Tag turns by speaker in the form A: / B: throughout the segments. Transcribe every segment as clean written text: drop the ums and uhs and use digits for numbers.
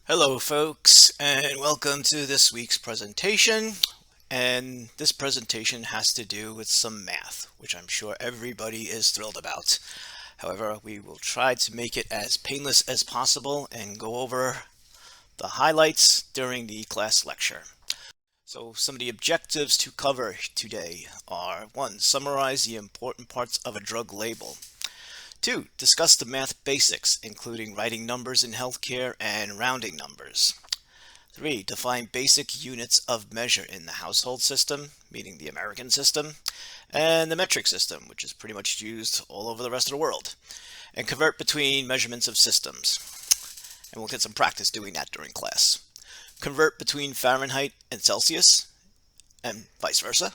A: Hello folks, and welcome to this week's presentation. And this presentation has to do with some math, which I'm sure everybody is thrilled about. However, we will try to make it as painless as possible and go over the highlights during the class lecture. So some of the objectives to cover today are: 1. Summarize the important parts of a drug label. 2. Discuss the math basics, including writing numbers in healthcare and rounding numbers. 3. Define basic units of measure in the household system, meaning the American system, and the metric system, which is pretty much used all over the rest of the world, and convert between measurements of systems. And we'll get some practice doing that during class. Convert between Fahrenheit and Celsius, and vice versa.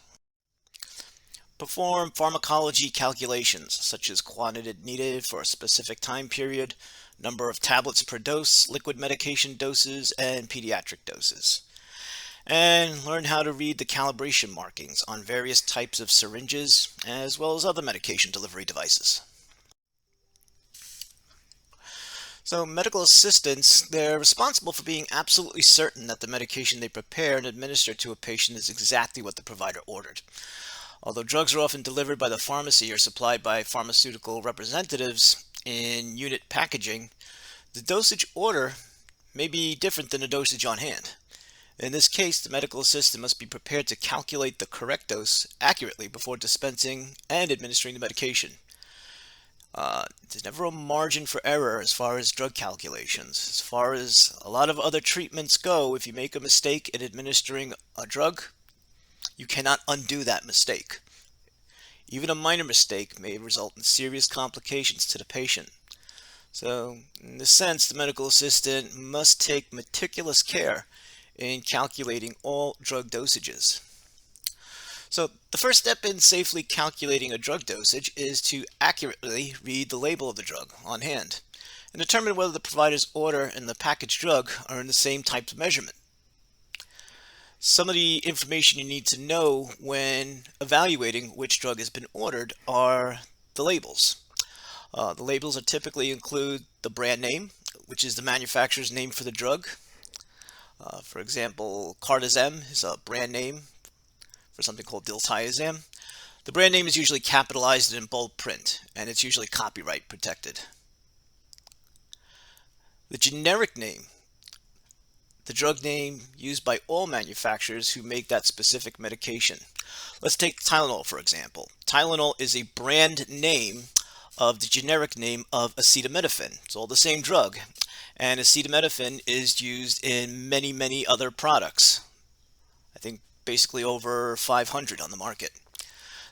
A: Perform pharmacology calculations, such as quantity needed for a specific time period, number of tablets per dose, liquid medication doses, and pediatric doses. And learn how to read the calibration markings on various types of syringes, as well as other medication delivery devices. So medical assistants, they're responsible for being absolutely certain that the medication they prepare and administer to a patient is exactly what the provider ordered. Although drugs are often delivered by the pharmacy or supplied by pharmaceutical representatives in unit packaging, the dosage order may be different than the dosage on hand. In this case, the medical assistant must be prepared to calculate the correct dose accurately before dispensing and administering the medication. There's never a margin for error as far as drug calculations. As far as a lot of other treatments go, if you make a mistake in administering a drug, you cannot undo that mistake. Even a minor mistake may result in serious complications to the patient. So, in this sense, the medical assistant must take meticulous care in calculating all drug dosages. So, the first step in safely calculating a drug dosage is to accurately read the label of the drug on hand and determine whether the provider's order and the packaged drug are in the same type of measurement. Some of the information you need to know when evaluating which drug has been ordered are the labels. The labels are typically include the brand name, which is the manufacturer's name for the drug. For example, Cardizem is a brand name for something called diltiazem. The brand name is usually capitalized in bold print, and it's usually copyright protected. The generic name, the drug name used by all manufacturers who make that specific medication. Let's take Tylenol, for example. Tylenol is a brand name of the generic name of acetaminophen. It's all the same drug, and acetaminophen is used in many, many other products. I think basically over 500 on the market.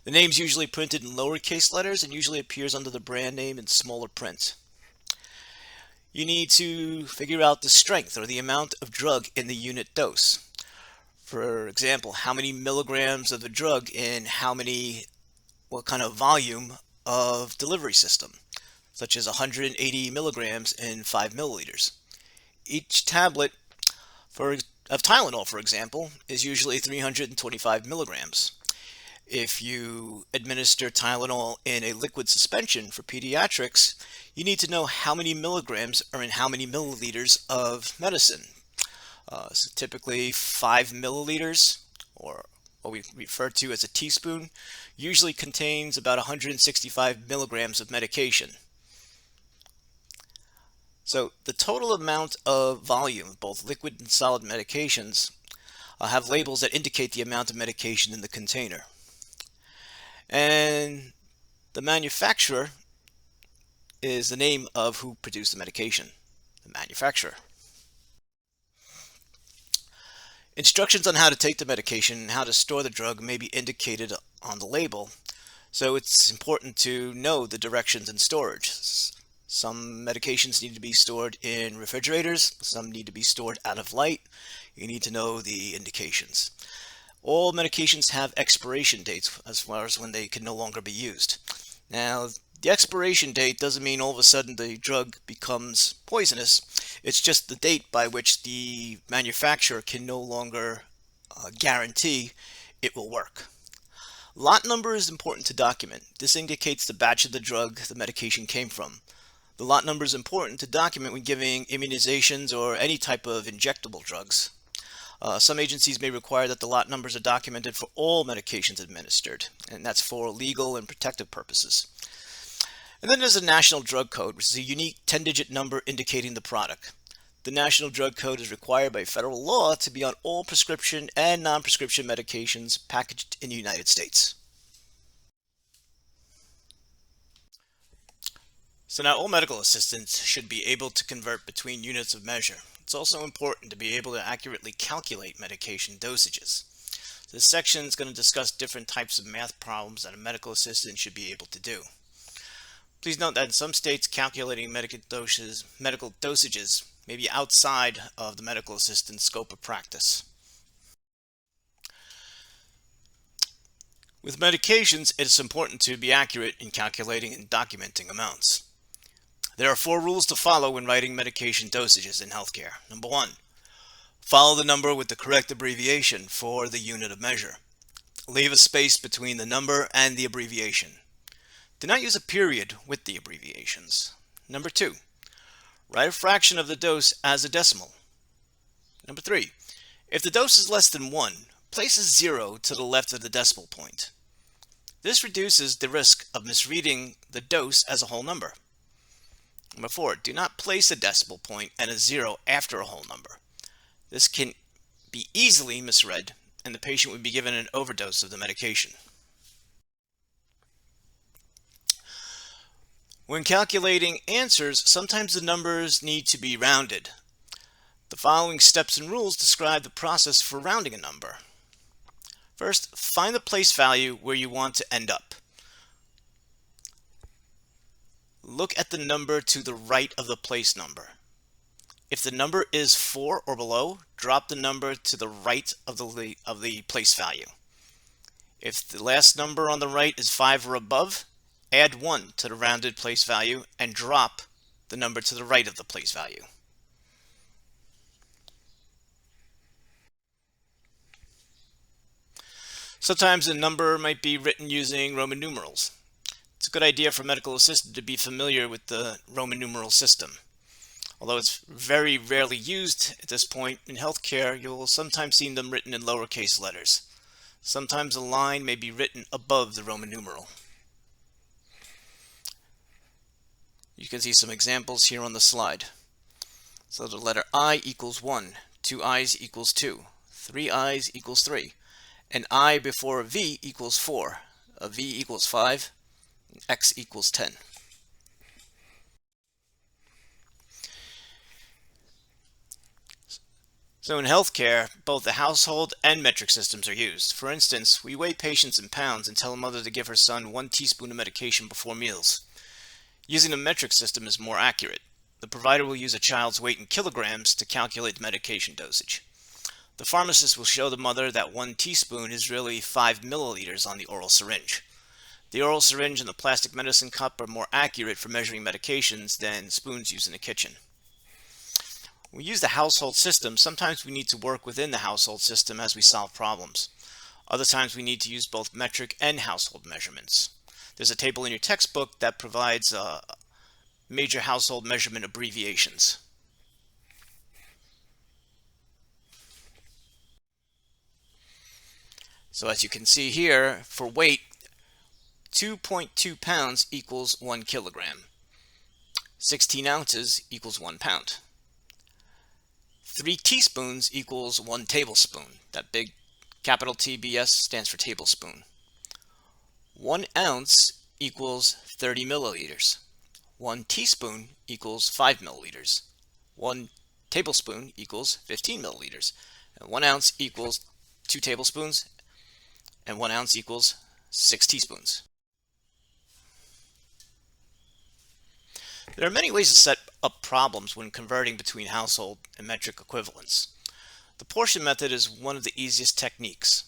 A: The name's usually printed in lowercase letters and usually appears under the brand name in smaller print. You need to figure out the strength or the amount of drug in the unit dose. For example, how many milligrams of the drug in what kind of volume of delivery system, such as 180 milligrams in 5 milliliters. Each tablet of Tylenol, for example, is usually 325 milligrams. If you administer Tylenol in a liquid suspension for pediatrics, you need to know how many milligrams are in how many milliliters of medicine. So typically 5 milliliters, or what we refer to as a teaspoon, usually contains about 165 milligrams of medication. So the total amount of volume of both liquid and solid medications have labels that indicate the amount of medication in the container. And the manufacturer is the name of who produced the medication, the manufacturer. Instructions on how to take the medication and how to store the drug may be indicated on the label, so it's important to know the directions in storage. Some medications need to be stored in refrigerators, some need to be stored out of light. You need to know the indications. All medications have expiration dates as far as when they can no longer be used. Now, the expiration date doesn't mean all of a sudden the drug becomes poisonous. It's just the date by which the manufacturer can no longer guarantee it will work. Lot number is important to document. This indicates the batch of the drug the medication came from. The lot number is important to document when giving immunizations or any type of injectable drugs. Some agencies may require that the lot numbers are documented for all medications administered, and that's for legal and protective purposes. And then there's a National Drug Code, which is a unique 10-digit number indicating the product. The National Drug Code is required by federal law to be on all prescription and non-prescription medications packaged in the United States. So now all medical assistants should be able to convert between units of measure. It's also important to be able to accurately calculate medication dosages. This section is going to discuss different types of math problems that a medical assistant should be able to do. Please note that in some states, calculating medical dosages may be outside of the medical assistant's scope of practice. With medications, it is important to be accurate in calculating and documenting amounts. There are 4 rules to follow when writing medication dosages in healthcare. Number 1, follow the number with the correct abbreviation for the unit of measure. Leave a space between the number and the abbreviation. Do not use a period with the abbreviations. Number 2, write a fraction of the dose as a decimal. Number 3, if the dose is less than 1, place a 0 to the left of the decimal point. This reduces the risk of misreading the dose as a whole number. Number 4, do not place a decimal point and a 0 after a whole number. This can be easily misread, and the patient would be given an overdose of the medication. When calculating answers, sometimes the numbers need to be rounded. The following steps and rules describe the process for rounding a number. First, find the place value where you want to end up. Look at the number to the right of the place number. If the number is 4 or below, drop the number to the right of the place value. If the last number on the right is 5 or above, add 1 to the rounded place value and drop the number to the right of the place value. Sometimes a number might be written using Roman numerals. It's a good idea for a medical assistant to be familiar with the Roman numeral system. Although it's very rarely used at this point in healthcare, you'll sometimes see them written in lowercase letters. Sometimes a line may be written above the Roman numeral. You can see some examples here on the slide. So the letter I equals 1, 2 I's equals 2, 3 I's equals 3, an I before a V equals 4, a V equals 5, X equals 10. So in healthcare, both the household and metric systems are used. For instance, we weigh patients in pounds and tell a mother to give her son 1 teaspoon of medication before meals. Using a metric system is more accurate. The provider will use a child's weight in kilograms to calculate the medication dosage. The pharmacist will show the mother that 1 teaspoon is really 5 milliliters on the oral syringe. The oral syringe and the plastic medicine cup are more accurate for measuring medications than spoons used in the kitchen. When we use the household system, sometimes we need to work within the household system as we solve problems. Other times we need to use both metric and household measurements. There's a table in your textbook that provides major household measurement abbreviations. So as you can see here, for weight, 2.2 pounds equals 1 kilogram. 16 ounces equals 1 pound. 3 teaspoons equals 1 tablespoon. That big capital TBS stands for tablespoon. 1 ounce equals 30 milliliters. 1 teaspoon equals 5 milliliters. 1 tablespoon equals 15 milliliters. And 1 ounce equals 2 tablespoons. And 1 ounce equals 6 teaspoons. There are many ways to set up problems when converting between household and metric equivalents. The portion method is one of the easiest techniques.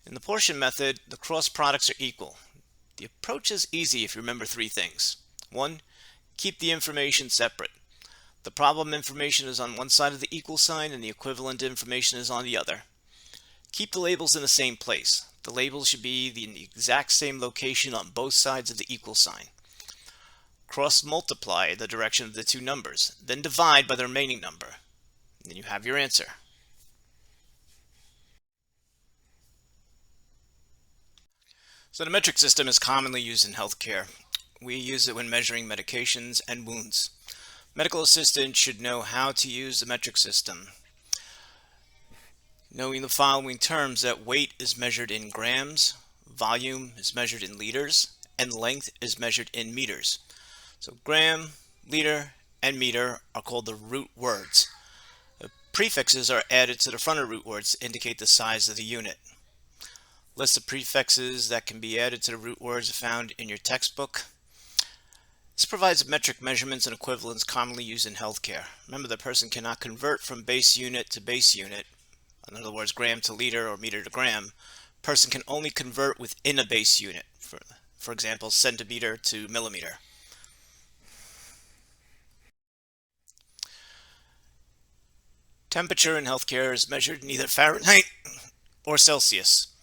A: In the portion method, the cross products are equal. The approach is easy if you remember 3 things. 1. Keep the information separate. The problem information is on one side of the equal sign and the equivalent information is on the other. Keep the labels in the same place. The labels should be in the exact same location on both sides of the equal sign. cross-multiply the direction of the two numbers, then divide by the remaining number. And then you have your answer. So the metric system is commonly used in healthcare. We use it when measuring medications and wounds. Medical assistants should know how to use the metric system, knowing the following terms: that weight is measured in grams, volume is measured in liters, and length is measured in meters. So gram, liter, and meter are called the root words. The prefixes are added to the front of root words to indicate the size of the unit. List of prefixes that can be added to the root words are found in your textbook. This provides metric measurements and equivalents commonly used in healthcare. Remember, the person cannot convert from base unit to base unit. In other words, gram to liter or meter to gram. Person can only convert within a base unit. For example, centimeter to millimeter. Temperature in healthcare is measured in either Fahrenheit or Celsius.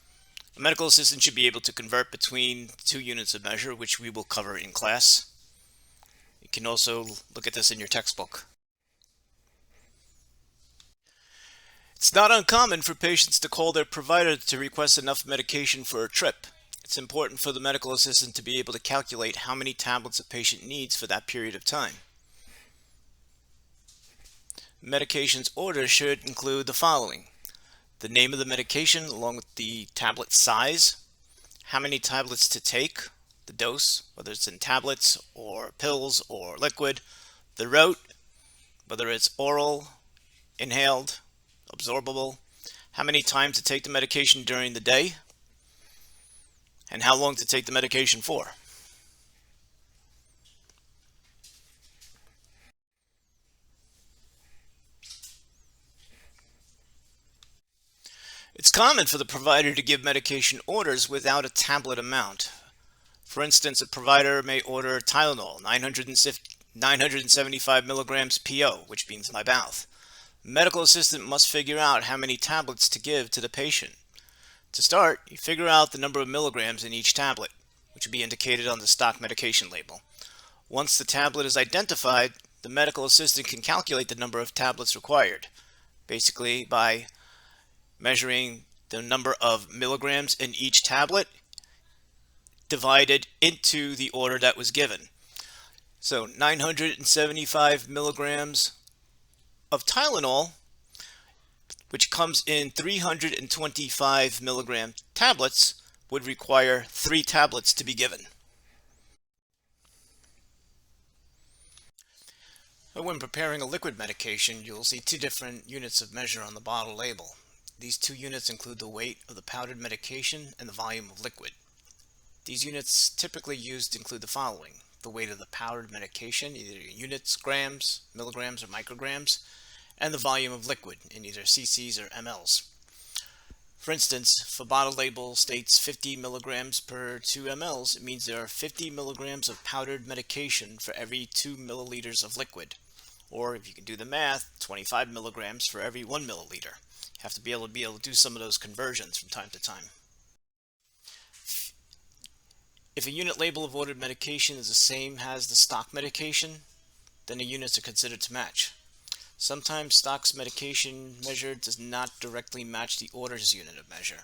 A: A medical assistant should be able to convert between two units of measure, which we will cover in class. You can also look at this in your textbook. It's not uncommon for patients to call their provider to request enough medication for a trip. It's important for the medical assistant to be able to calculate how many tablets a patient needs for that period of time. Medications order should include the following: the name of the medication along with the tablet size, how many tablets to take, the dose, whether it's in tablets or pills or liquid, the route, whether it's oral, inhaled, absorbable, how many times to take the medication during the day, and how long to take the medication for. It's common for the provider to give medication orders without a tablet amount. For instance, a provider may order Tylenol, 975 milligrams PO, which means my mouth. The medical assistant must figure out how many tablets to give to the patient. To start, you figure out the number of milligrams in each tablet, which will be indicated on the stock medication label. Once the tablet is identified, the medical assistant can calculate the number of tablets required, basically by measuring the number of milligrams in each tablet divided into the order that was given. So 975 milligrams of Tylenol, which comes in 325 milligram tablets, would require 3 tablets to be given. When preparing a liquid medication, you'll see 2 different units of measure on the bottle label. These 2 units include the weight of the powdered medication and the volume of liquid. These units typically used include the following: the weight of the powdered medication, either units, grams, milligrams, or micrograms, and the volume of liquid in either cc's or mLs. For instance, if a bottle label states 50 milligrams per 2 mLs, it means there are 50 milligrams of powdered medication for every 2 milliliters of liquid. Or if you can do the math, 25 milligrams for every 1 milliliter. You have to be able to do some of those conversions from time to time. If a unit label of ordered medication is the same as the stock medication, then the units are considered to match. Sometimes stock's medication measured does not directly match the order's unit of measure.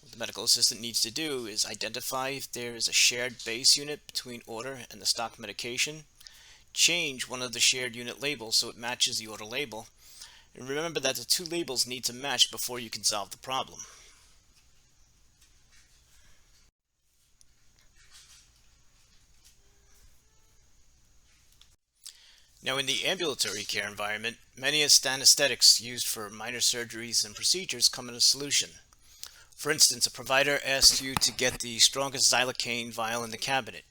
A: What the medical assistant needs to do is identify if there is a shared base unit between order and the stock medication, change one of the shared unit labels so it matches the order label, and remember that the 2 labels need to match before you can solve the problem. Now, in the ambulatory care environment, many anesthetics used for minor surgeries and procedures come in a solution. For instance, a provider asks you to get the strongest xylocaine vial in the cabinet.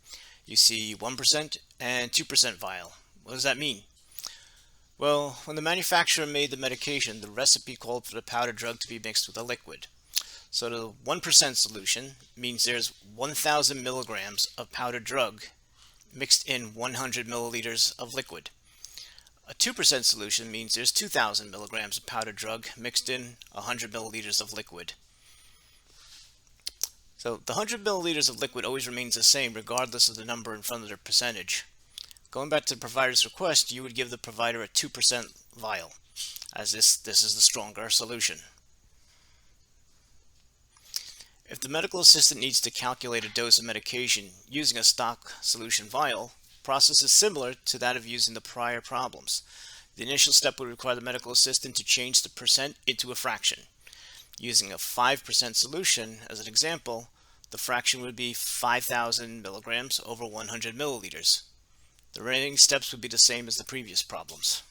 A: You see 1% and 2% vial. What does that mean? Well, when the manufacturer made the medication, the recipe called for the powder drug to be mixed with a liquid. So the 1% solution means there's 1,000 milligrams of powdered drug mixed in 100 milliliters of liquid. A 2% solution means there's 2,000 milligrams of powdered drug mixed in 100 milliliters of liquid. So the 100 milliliters of liquid always remains the same regardless of the number in front of the percentage. Going back to the provider's request, you would give the provider a 2% vial, as this is the stronger solution. If the medical assistant needs to calculate a dose of medication using a stock solution vial, the process is similar to that of using the prior problems. The initial step would require the medical assistant to change the percent into a fraction. Using a 5% solution as an example, the fraction would be 5,000 milligrams over 100 milliliters. The remaining steps would be the same as the previous problems.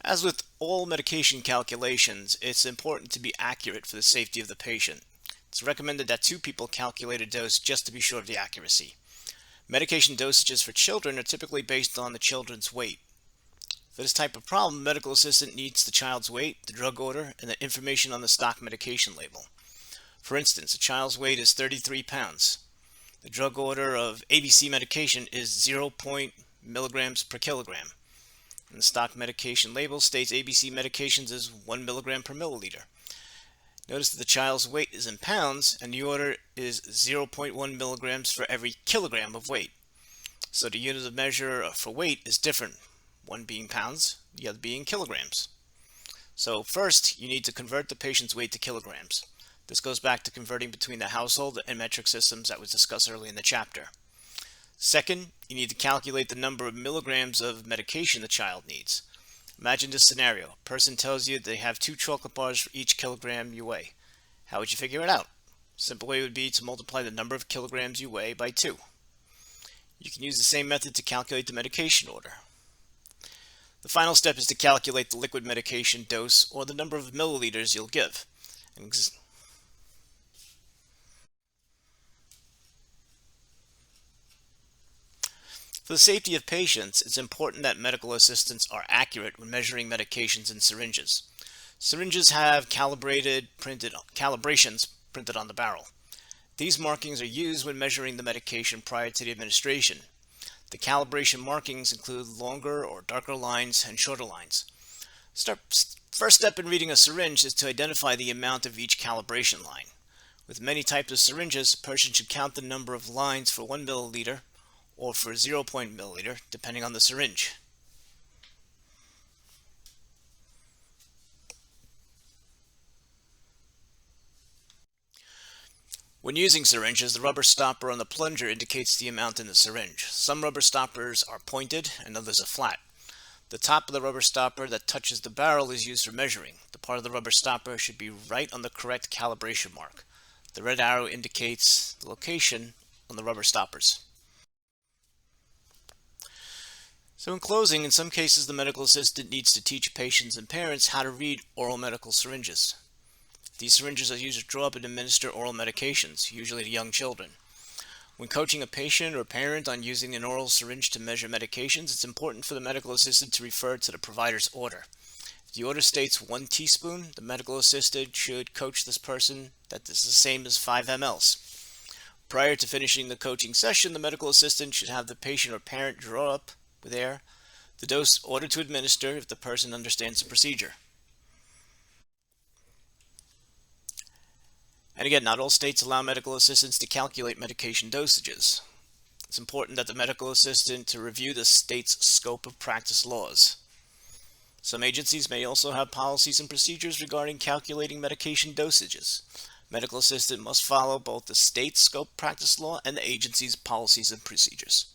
A: As with all medication calculations, it's important to be accurate for the safety of the patient. It's recommended that 2 people calculate a dose just to be sure of the accuracy. Medication dosages for children are typically based on the children's weight. For this type of problem, the medical assistant needs the child's weight, the drug order, and the information on the stock medication label. For instance, a child's weight is 33 pounds. The drug order of ABC medication is 0. milligrams per kilogram. And the stock medication label states ABC medications is 1 milligram per milliliter. Notice that the child's weight is in pounds and the order is 0.1 milligrams for every kilogram of weight. So the unit of measure for weight is different, one being pounds, the other being kilograms. So first, you need to convert the patient's weight to kilograms. This goes back to converting between the household and metric systems that was discussed earlier in the chapter. Second, you need to calculate the number of milligrams of medication the child needs. Imagine this scenario. A person tells you they have 2 chocolate bars for each kilogram you weigh. How would you figure it out? Simple way would be to multiply the number of kilograms you weigh by 2. You can use the same method to calculate the medication order. The final step is to calculate the liquid medication dose or the number of milliliters you'll give. For the safety of patients, it's important that medical assistants are accurate when measuring medications in syringes. Syringes have calibrations printed on the barrel. These markings are used when measuring the medication prior to the administration. The calibration markings include longer or darker lines and shorter lines. First step in reading a syringe is to identify the amount of each calibration line. With many types of syringes, a person should count the number of lines for 1 milliliter or for 0. milliliter, depending on the syringe. When using syringes, the rubber stopper on the plunger indicates the amount in the syringe. Some rubber stoppers are pointed and others are flat. The top of the rubber stopper that touches the barrel is used for measuring. The part of the rubber stopper should be right on the correct calibration mark. The red arrow indicates the location on the rubber stoppers. So in closing, in some cases the medical assistant needs to teach patients and parents how to read oral medical syringes. These syringes are used to draw up and administer oral medications, usually to young children. When coaching a patient or parent on using an oral syringe to measure medications, it's important for the medical assistant to refer to the provider's order. If the order states 1 teaspoon, the medical assistant should coach this person that this is the same as 5 mLs. Prior to finishing the coaching session, the medical assistant should have the patient or parent draw up the dose ordered to administer if the person understands the procedure. And again, not all states allow medical assistants to calculate medication dosages. It's important that the medical assistant to review the state's scope of practice laws. Some agencies may also have policies and procedures regarding calculating medication dosages. Medical assistant must follow both the state's scope practice law and the agency's policies and procedures.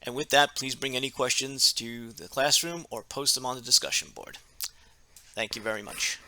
A: And with that, please bring any questions to the classroom or post them on the discussion board. Thank you very much.